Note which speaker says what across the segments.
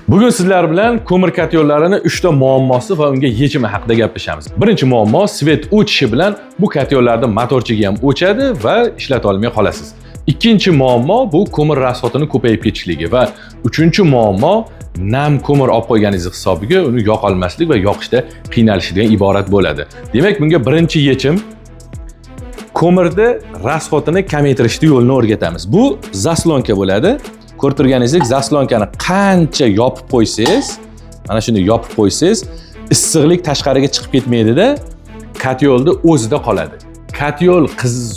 Speaker 1: Bugun sizlar bilan ko'mir katyollarini 3 ta muammosi va unga yechimi haqida gaplashamiz. Birinchi muammo svet o'chishi bilan bu katyollarda motorchigi ham o'chadi va ishlata olmay qolasiz. Ikkinchi muammo bu ko'mir rasxotini ko'payib ketishligi va uchinchi muammo nam ko'mir olib qo'yganingiz hisobiga uni yoqa olmaslik va yoqishda qiynalishdan iborat bo'ladi. Demak, bunga birinchi yechim ko'mirni rasxotini kamaytirishni yo'lini o'rgatamiz. Bu zaslonka bo'ladi. Ko'rib turganingizdek, zaslonkani qancha yopib qo'ysangiz, mana shunday yopib qo'ysangiz, issiqlik tashqariga chiqib ketmaydi-da, katyolda o'zida qoladi. Katyol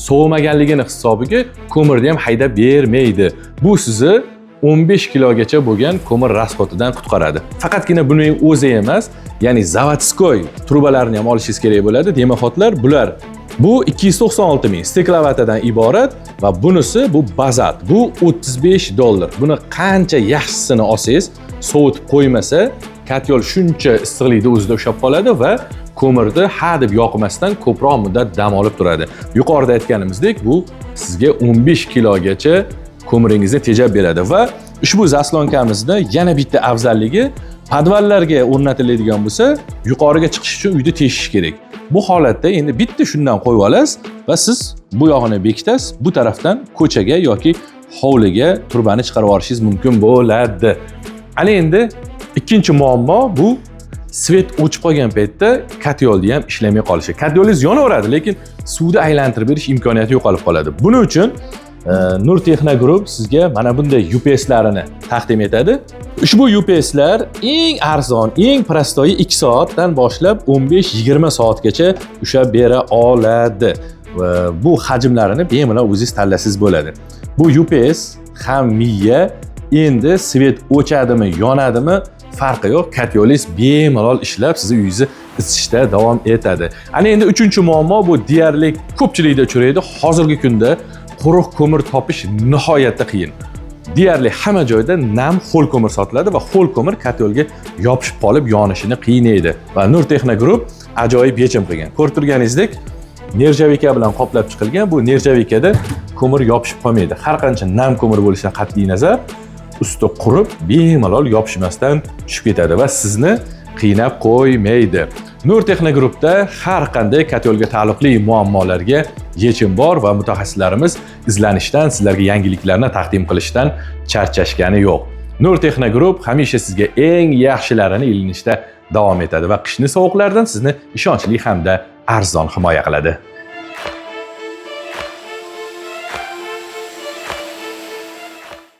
Speaker 1: sovimaganligini hisobiga ko'mirni ham haydab bermaydi. Bu sizni 15 kilogacha bo'lgan ko'mir rasxotidan qutqaradi. Faqatgina buning o'zi emas, ya'ni zavodskoy trubalarni ham olishingiz kerak bo'ladi. Demoxodlar bular bu 296 ming steklovatadan iborat va bunisi bu bazat. Bu $35. Buni qancha yaxshisini olsangiz, sovutib qo'ymasa, katyol shuncha issiqlikni o'zida ushlab qoladi va ko'mirni ha deb yoqmasdan ko'proq muddat dam olib turadi. Yuqorida aytganimizdek, bu sizga 15 kilogacha ko'miringizni tejab beradi va ushbu zaslonkamizni yana bitta afzalligi, podvallarga o'rnatiladigan bo'lsa, yuqoriga chiqish uchun uyda teshish kerak. Bu holatda endi bitta shundan qo'yib olasiz va siz bu yog'ini bekitasiz, bu tarafdan ko'chaga yoki hovliga turbani chiqarib olishingiz mumkin bo'ladi. Ana endi ikkinchi muammo bu svet o'chib qolgan paytda katyolda ham ishlamay qolishi. Katyolingiz yonaveradi, lekin suvni aylantirib berish imkoniyati yo'qolib qoladi. Buning uchun Nur Texno Group sizga mana bunday UPSlarini taqdim etadi. Ushbu UPSlar eng arzon, eng prostoyi 2 soatdan boshlab 15-20 soatgacha ushlab bera oladi. Va bu hajmlarini bemalol o'zingiz tanlasangiz bo'ladi. Bu UPS ham miya endi svet o'chadimi, yonadimi farqi yo'q. Katyolingiz bemalol ishlab sizni uyingizni isitishda davom etadi. Ana endi uchinchi muammo bu deyarli ko'pchilikda uchraydi. Hozirgi kunda quruq ko'mir topish nihoyatda qiyin. Deyarli hamma joyda nam ho'l ko'mir sotiladi va ho'l ko'mir katyolga yopishib qolib yonishini qiynaydi. Va Nur Texno Group ajoyib yechim qilgan. Ko'rib turganingizdek, nerjavika bilan qoplab chiqilgan. Bu nerjavikada ko'mir yopishib qolmaydi. Har qancha nam ko'mir bo'lishidan qat'iy nazar, usti qurib, bemalol yopishmasdan tushib ketadi va sizni qiynab qo'ymaydi. Nur Texno Groupda har qanday katyolga taalluqli muammolarga yechim bor va mutaxassislarimiz izlanishdan, sizlarga yangiliklarni taqdim qilishdan charchashgani yo'q. Nur Texno Group hamisha sizga eng yaxshilarini ilinishda davom etadi va qishni sovuqlardan sizni ishonchli hamda arzon himoya qiladi.